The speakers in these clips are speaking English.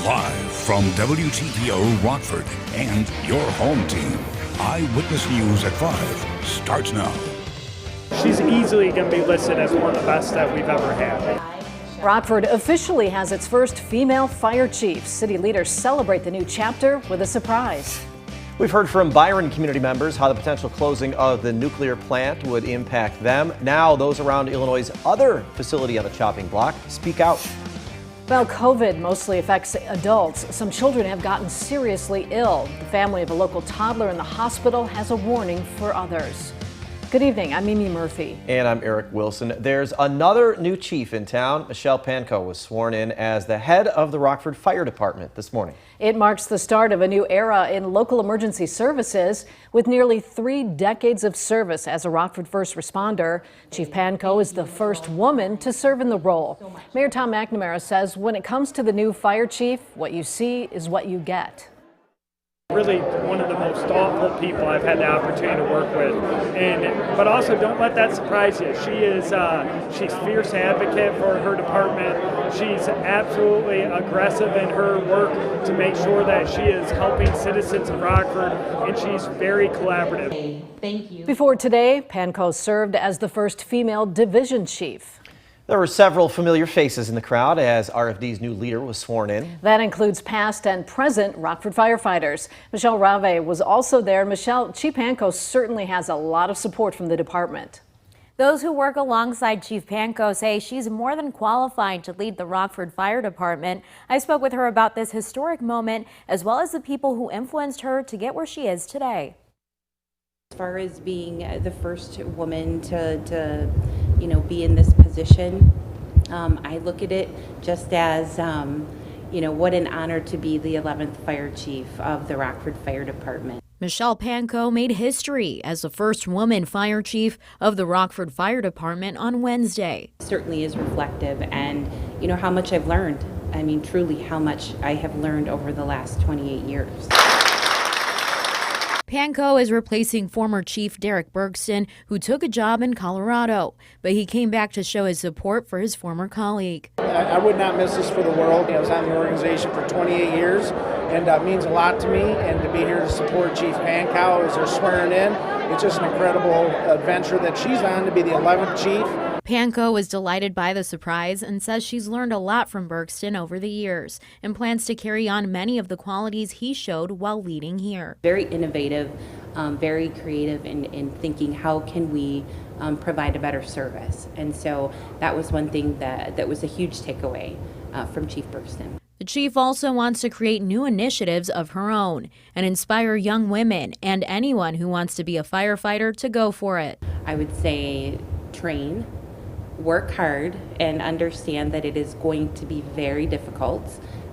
Live from WTVO Rockford and your home team, Eyewitness News at 5 starts now. She's easily going to be listed as one of the best that we've ever had. Rockford officially has its first female fire chief. City leaders celebrate the new chapter with a surprise. We've heard from Byron community members how the potential closing of the nuclear plant would impact them. Now those around Illinois' other facility on the chopping block speak out. Well, COVID mostly affects adults. Some children have gotten seriously ill. The family of a local toddler in the hospital has a warning for others. Good evening, I'm Mimi Murphy. And I'm Eric Wilson. There's another new chief in town. Michele Pankow was sworn in as the head of the Rockford Fire Department this morning. It marks the start of a new era in local emergency services. With nearly 3 decades of service as a Rockford first responder, Chief Panko is the first woman to serve in the role. Mayor Tom McNamara says when it comes to the new fire chief, what you see is what you get. Really one of the most thoughtful people I've had the opportunity to work with, but also don't let that surprise you. She's a fierce advocate for her department. She's absolutely aggressive in her work to make sure that she is helping citizens of Rockford, and she's very collaborative. Thank you. Before today, Panko served as the first female division chief. There were several familiar faces in the crowd as RFD's new leader was sworn in. That includes past and present Rockford firefighters. Michele Rave was also there. Michele, Chief Panko certainly has a lot of support from the department. Those who work alongside Chief Panko say she's more than qualified to lead the Rockford Fire Department. I spoke with her about this historic moment as well as the people who influenced her to get where she is today. As far as being the first woman to be in this position, I look at it just as, what an honor to be the 11th fire chief of the Rockford Fire Department. Michele Pankow made history as the first woman fire chief of the Rockford Fire Department on Wednesday. It certainly is reflective, and how much I've learned. I mean, truly how much I have learned over the last 28 years. Panko is replacing former Chief Derek Bergston, who took a job in Colorado, but he came back to show his support for his former colleague. I would not miss this for the world. I was on the organization for 28 years, and it means a lot to me. And to be here to support Chief Pankow as they're swearing in, it's just an incredible adventure that she's on to be the 11th chief. Panko was delighted by the surprise and says she's learned a lot from Bergston over the years and plans to carry on many of the qualities he showed while leading here. Very innovative, very creative in thinking how can we provide a better service. And so that was one thing that was a huge takeaway from Chief Bergston. The chief also wants to create new initiatives of her own and inspire young women and anyone who wants to be a firefighter to go for it. I would say train, work hard, and understand that it is going to be very difficult.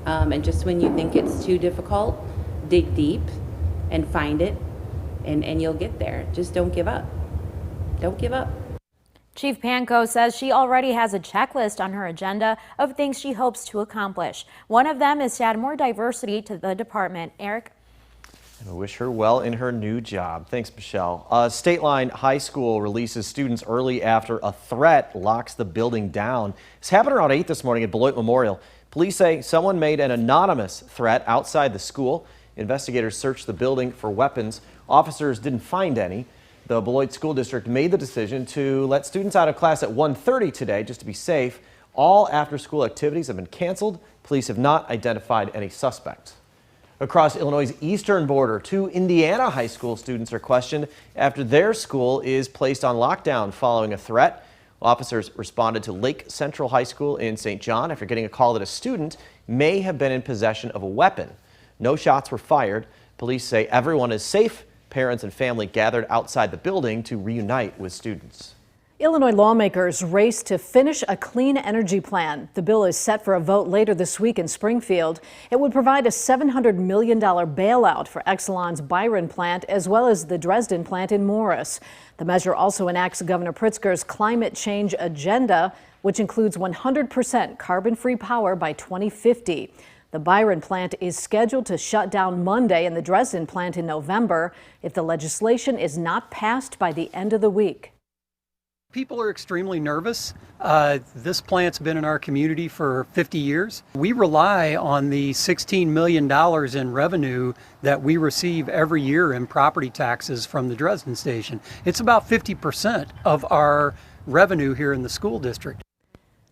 And just when you think it's too difficult, dig deep and find it, and you'll get there. Just don't give up. Don't give up. Chief Panko says she already has a checklist on her agenda of things she hopes to accomplish. One of them is to add more diversity to the department. Eric? And we wish her well in her new job. Thanks, Michele. State Line High School releases students early after a threat locks the building down. This happened around 8 this morning at Beloit Memorial. Police say someone made an anonymous threat outside the school. Investigators searched the building for weapons. Officers didn't find any. The Beloit School District made the decision to let students out of class at 1:30 today just to be safe. All after-school activities have been canceled. Police have not identified any suspects. Across Illinois' eastern border, 2 Indiana high school students are questioned after their school is placed on lockdown following a threat. Officers responded to Lake Central High School in St. John after getting a call that a student may have been in possession of a weapon. No shots were fired. Police say everyone is safe. Parents and family gathered outside the building to reunite with students. Illinois lawmakers race to finish a clean energy plan. The bill is set for a vote later this week in Springfield. It would provide a $700 million bailout for Exelon's Byron plant as well as the Dresden plant in Morris. The measure also enacts Governor Pritzker's climate change agenda, which includes 100% carbon-free power by 2050. The Byron plant is scheduled to shut down Monday and the Dresden plant in November if the legislation is not passed by the end of the week. People are extremely nervous. This plant's been in our community for 50 years. We rely on the $16 million in revenue that we receive every year in property taxes from the Dresden station. It's about 50% of our revenue here in the school district.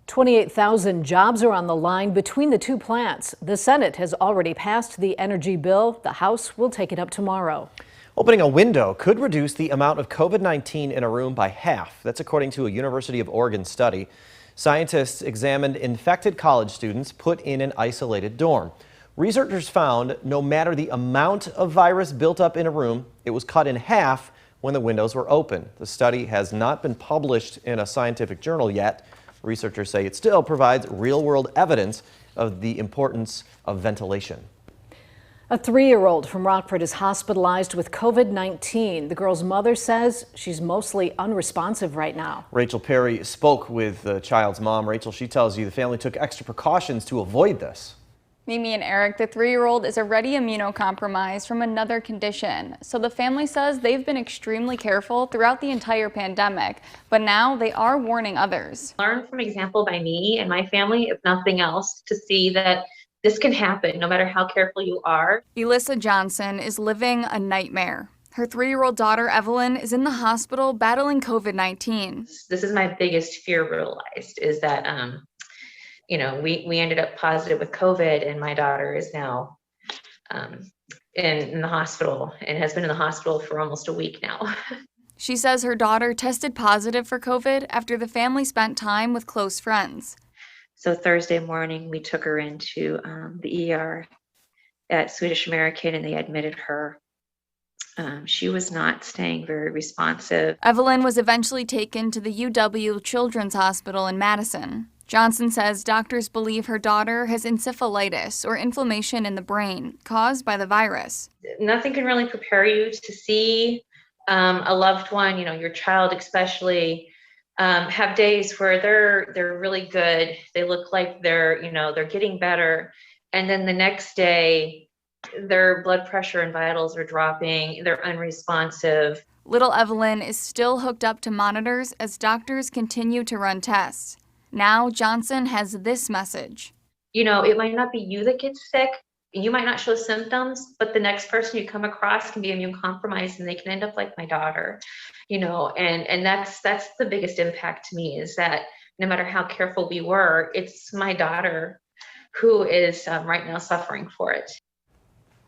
28,000 jobs are on the line between the two plants. The Senate has already passed the energy bill. The House will take it up tomorrow. Opening a window could reduce the amount of COVID-19 in a room by half. That's according to a University of Oregon study. Scientists examined infected college students put in an isolated dorm. Researchers found no matter the amount of virus built up in a room, it was cut in half when the windows were open. The study has not been published in a scientific journal yet. Researchers say it still provides real-world evidence of the importance of ventilation. A 3-year-old from Rockford is hospitalized with COVID-19. The girl's mother says she's mostly unresponsive right now. Rachel Perry spoke with the child's mom. Rachel, she tells you the family took extra precautions to avoid this. Mimi and Eric, the 3-year-old is already immunocompromised from another condition. So the family says they've been extremely careful throughout the entire pandemic, but now they are warning others. Learn from example by me and my family, if nothing else, to see that this can happen no matter how careful you are. Elissa Johnson is living a nightmare. Her 3-year-old daughter, Evelyn, is in the hospital battling COVID-19. This is my biggest fear realized, is that, we ended up positive with COVID, and my daughter is now in the hospital and has been in the hospital for almost a week now. She says her daughter tested positive for COVID after the family spent time with close friends. So Thursday morning, we took her into the ER at Swedish American, and they admitted her. She was not staying very responsive. Evelyn was eventually taken to the UW Children's Hospital in Madison. Johnson says doctors believe her daughter has encephalitis, or inflammation in the brain, caused by the virus. Nothing can really prepare you to see a loved one, your child especially, have days where they're really good. They look like they're getting better. And then the next day, their blood pressure and vitals are dropping. They're unresponsive. Little Evelyn is still hooked up to monitors as doctors continue to run tests. Now Johnson has this message. It might not be you that gets sick. You might not show symptoms, but the next person you come across can be immune compromised, and they can end up like my daughter, and that's the biggest impact to me, is that no matter how careful we were, it's my daughter who is right now suffering for it.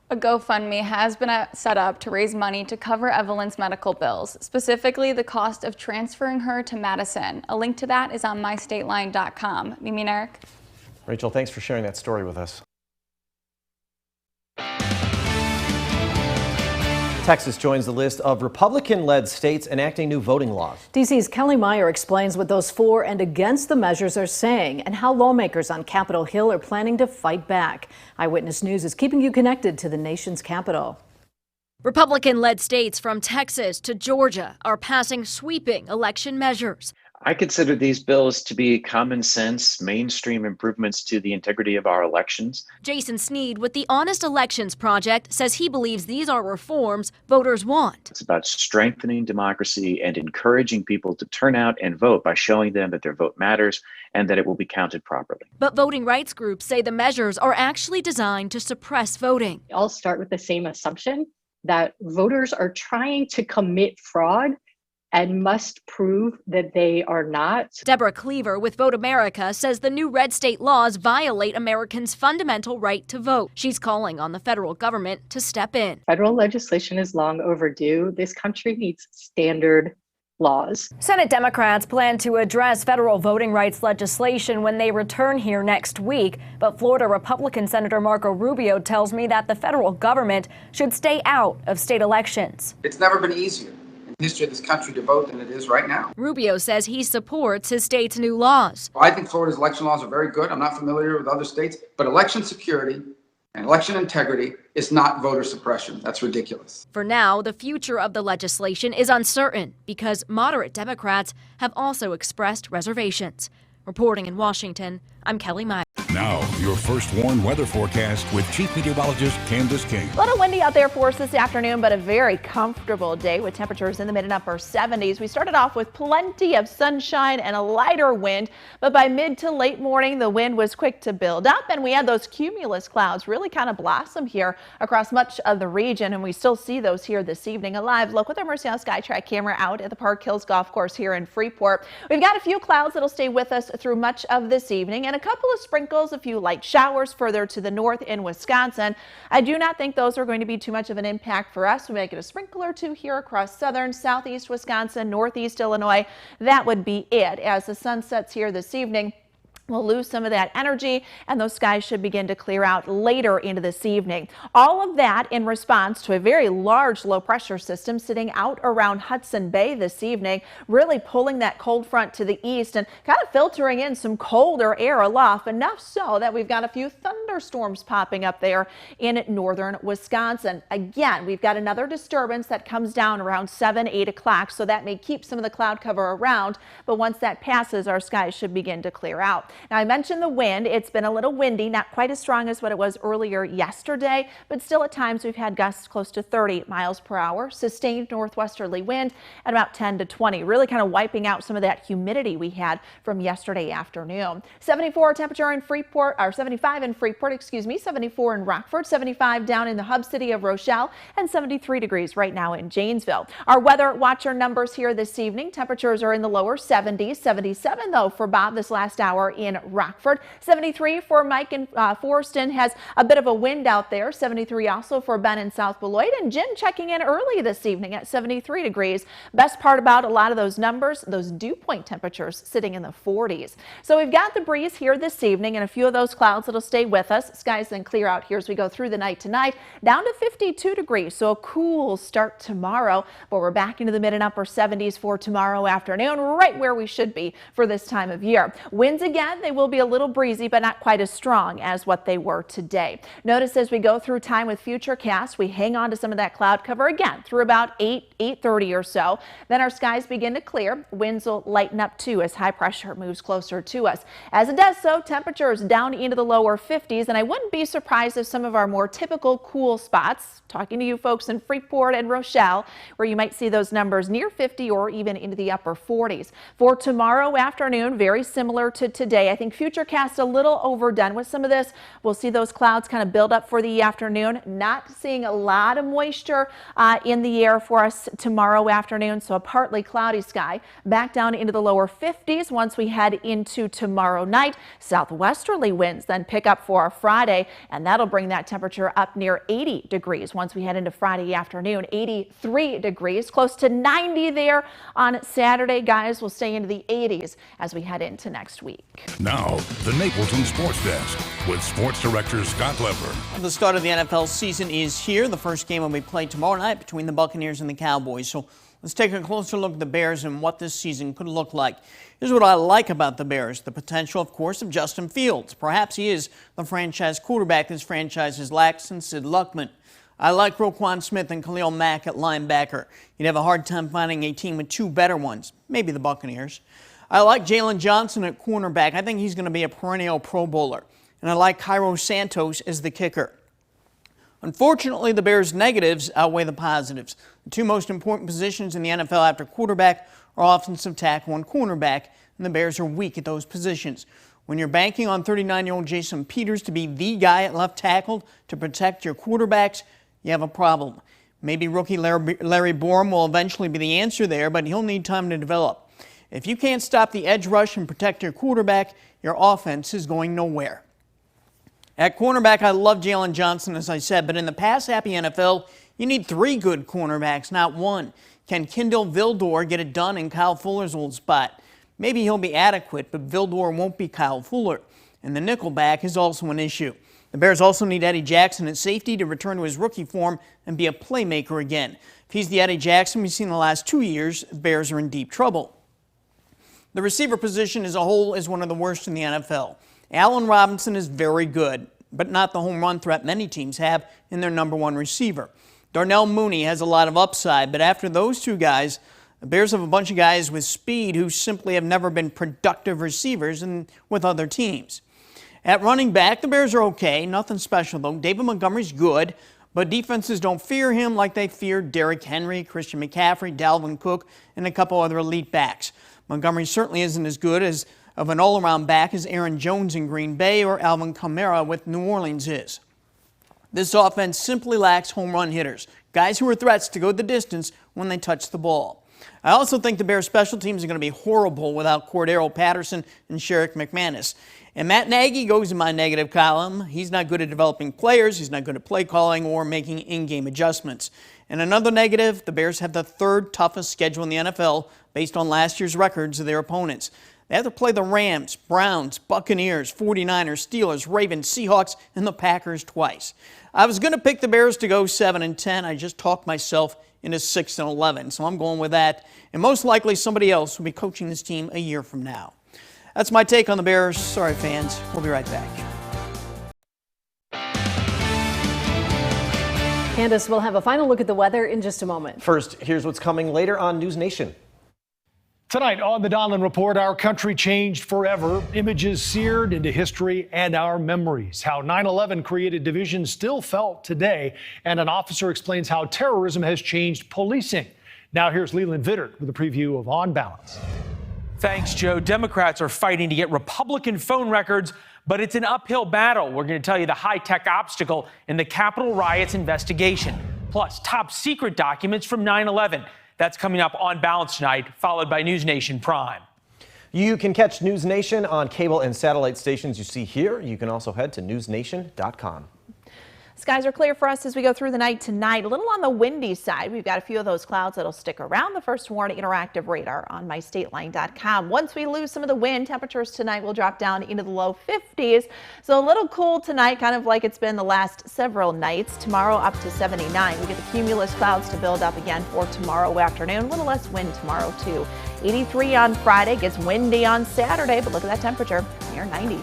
A GoFundMe has been set up to raise money to cover Evelyn's medical bills, specifically the cost of transferring her to Madison. A link to that is on mystateline.com. Mimi and Eric. Rachel, thanks for sharing that story with us. Texas joins the list of Republican-led states enacting new voting laws. DC's Kelly Meyer explains what those for and against the measures are saying and how lawmakers on Capitol Hill are planning to fight back. Eyewitness News is keeping you connected to the nation's capital. Republican-led states from Texas to Georgia are passing sweeping election measures. I consider these bills to be common sense, mainstream improvements to the integrity of our elections. Jason Sneed with the Honest Elections Project says he believes these are reforms voters want. It's about strengthening democracy and encouraging people to turn out and vote by showing them that their vote matters and that it will be counted properly. But voting rights groups say the measures are actually designed to suppress voting. I'll start with the same assumption that voters are trying to commit fraud and must prove that they are not. Deborah Cleaver with Vote America says the new red state laws violate Americans' fundamental right to vote. She's calling on the federal government to step in. Federal legislation is long overdue. This country needs standard laws. Senate Democrats plan to address federal voting rights legislation when they return here next week. But Florida Republican Senator Marco Rubio tells me that the federal government should stay out of state elections. It's never been easier in the history of this country to vote than it is right now. Rubio says he supports his state's new laws. I think Florida's election laws are very good. I'm not familiar with other states, but election security and election integrity is not voter suppression. That's ridiculous. For now, the future of the legislation is uncertain because moderate Democrats have also expressed reservations. Reporting in Washington, I'm Kelly Meyer. Now, your first warned weather forecast with Chief Meteorologist Candace King. A little windy out there for us this afternoon, but a very comfortable day with temperatures in the mid and upper 70s. We started off with plenty of sunshine and a lighter wind, but by mid to late morning, the wind was quick to build up, and we had those cumulus clouds really kind of blossom here across much of the region, and we still see those here this evening. A live look with our Mercy House SkyTrack camera out at the Park Hills Golf Course here in Freeport. We've got a few clouds that'll stay with us through much of this evening, and a couple of sprinkles, a few light showers further to the north in Wisconsin. I do not think those are going to be too much of an impact for us. We might get a sprinkle or two here across southern, southeast Wisconsin, northeast Illinois. That would be it. As the sun sets here this evening, we'll lose some of that energy, and those skies should begin to clear out later into this evening. All of that in response to a very large low pressure system sitting out around Hudson Bay this evening, really pulling that cold front to the east and kind of filtering in some colder air aloft, enough so that we've got a few thunderstorms popping up there in northern Wisconsin. Again, we've got another disturbance that comes down around 7-8 o'clock, so that may keep some of the cloud cover around, but once that passes, our skies should begin to clear out. Now, I mentioned the wind. It's been a little windy, not quite as strong as what it was earlier yesterday, but still at times we've had gusts close to 30 miles per hour, sustained northwesterly wind at about 10 to 20, really kind of wiping out some of that humidity we had from yesterday afternoon. 74 temperature in Freeport, or 75 in Freeport, 74 in Rockford, 75 down in the hub city of Rochelle, and 73 degrees right now in Janesville. Our weather watcher numbers here this evening, temperatures are in the lower 70s, 77 though for Bob this last hour in Rockford, 73 for Mike in Forston, has a bit of a wind out there, 73 also for Ben in South Beloit, and Jim checking in early this evening at 73 degrees. Best part about a lot of those numbers, those dew point temperatures sitting in the 40s. So we've got the breeze here this evening and a few of those clouds that'll stay with us. Skies then clear out here as we go through the night tonight, down to 52 degrees, so a cool start tomorrow, but we're back into the mid and upper 70s for tomorrow afternoon, right where we should be for this time of year. Winds again, they will be a little breezy, but not quite as strong as what they were today. Notice as we go through time with Futurecast, we hang on to some of that cloud cover again through about 8:30 or so. Then our skies begin to clear. Winds will lighten up too as high pressure moves closer to us. As it does so, temperatures down into the lower 50s, and I wouldn't be surprised if some of our more typical cool spots, talking to you folks in Freeport and Rochelle, where you might see those numbers near 50 or even into the upper 40s. For tomorrow afternoon, very similar to today. I think Futurecast a little overdone with some of this. We'll see those clouds kind of build up for the afternoon. Not seeing a lot of moisture in the air for us tomorrow afternoon, so a partly cloudy sky. Back down into the lower 50s once we head into tomorrow night. Southwesterly winds then pick up for our Friday, and that'll bring that temperature up near 80 degrees once we head into Friday afternoon. 83 degrees, close to 90 there on Saturday. Guys, will stay into the 80s as we head into next week. Now, the Napleton Sports Desk with Sports Director Scott Lever. The start of the NFL season is here. The first game will be played tomorrow night between the Buccaneers and the Cowboys. So let's take a closer look at the Bears and what this season could look like. Here's what I like about the Bears. The potential, of course, of Justin Fields. Perhaps he is the franchise quarterback this franchise has lacked since Sid Luckman. I like Roquan Smith and Khalil Mack at linebacker. You'd have a hard time finding a team with two better ones, maybe the Buccaneers. I like Jalen Johnson at cornerback. I think he's going to be a perennial Pro Bowler. And I like Cairo Santos as the kicker. Unfortunately, the Bears' negatives outweigh the positives. The two most important positions in the NFL after quarterback are offensive tackle and cornerback, and the Bears are weak at those positions. When you're banking on 39-year-old Jason Peters to be the guy at left tackle to protect your quarterbacks, you have a problem. Maybe rookie Larry Borom will eventually be the answer there, but he'll need time to develop. If you can't stop the edge rush and protect your quarterback, your offense is going nowhere. At cornerback, I love Jalen Johnson, as I said, but in the pass-happy NFL, you need three good cornerbacks, not one. Can Kindle Vildor get it done in Kyle Fuller's old spot? Maybe he'll be adequate, but Vildor won't be Kyle Fuller. And the nickelback is also an issue. The Bears also need Eddie Jackson at safety to return to his rookie form and be a playmaker again. If he's the Eddie Jackson we've seen the last 2 years, the Bears are in deep trouble. The receiver position as a whole is one of the worst in the NFL. Allen Robinson is very good, but not the home run threat many teams have in their number one receiver. Darnell Mooney has a lot of upside, but after those two guys, the Bears have a bunch of guys with speed who simply have never been productive receivers with other teams. At running back, the Bears are okay. Nothing special, though. David Montgomery's good, but defenses don't fear him like they feared Derrick Henry, Christian McCaffrey, Dalvin Cook, and a couple other elite backs. Montgomery certainly isn't as good of an all-around back as Aaron Jones in Green Bay or Alvin Kamara with New Orleans is. This offense simply lacks home run hitters, guys who are threats to go the distance when they touch the ball. I also think the Bears' special teams are going to be horrible without Cordero Patterson and Sherrick McManus. And Matt Nagy goes in my negative column. He's not good at developing players. He's not good at play calling or making in-game adjustments. And another negative, the Bears have the third toughest schedule in the NFL based on last year's records of their opponents. They have to play the Rams, Browns, Buccaneers, 49ers, Steelers, Ravens, Seahawks, and the Packers twice. I was going to pick the Bears to go 7-10. I just talked myself into 6-11, so I'm going with that. And most likely somebody else will be coaching this team a year from now. That's my take on the Bears. Sorry, fans. We'll be right back. Candace will have a final look at the weather in just a moment. First, here's what's coming later on News Nation. Tonight on the Donlin Report, our country changed forever. Images seared into history and our memories. How 9/11 created division still felt today. And an officer explains how terrorism has changed policing. Now here's Leland Vittert with a preview of On Balance. Thanks, Joe. Democrats are fighting to get Republican phone records, but it's an uphill battle. We're going to tell you the high-tech obstacle in the Capitol riots investigation, plus top secret documents from 9/11. That's coming up on Balance tonight, followed by News Nation Prime. You can catch News Nation on cable and satellite stations you see here. You can also head to newsnation.com. Skies are clear for us as we go through the night tonight. A little on the windy side. We've got a few of those clouds that'll stick around. The First Warn interactive radar on mystateline.com. Once we lose some of the wind, temperatures tonight will drop down into the low 50s. So a little cool tonight, kind of like it's been the last several nights. Tomorrow up to 79. We get the cumulus clouds to build up again for tomorrow afternoon. A little less wind tomorrow too. 83 on Friday. Gets windy on Saturday, but look at that temperature near 90.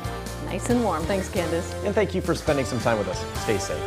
Nice and warm. Thanks, Candace. And thank you for spending some time with us. Stay safe.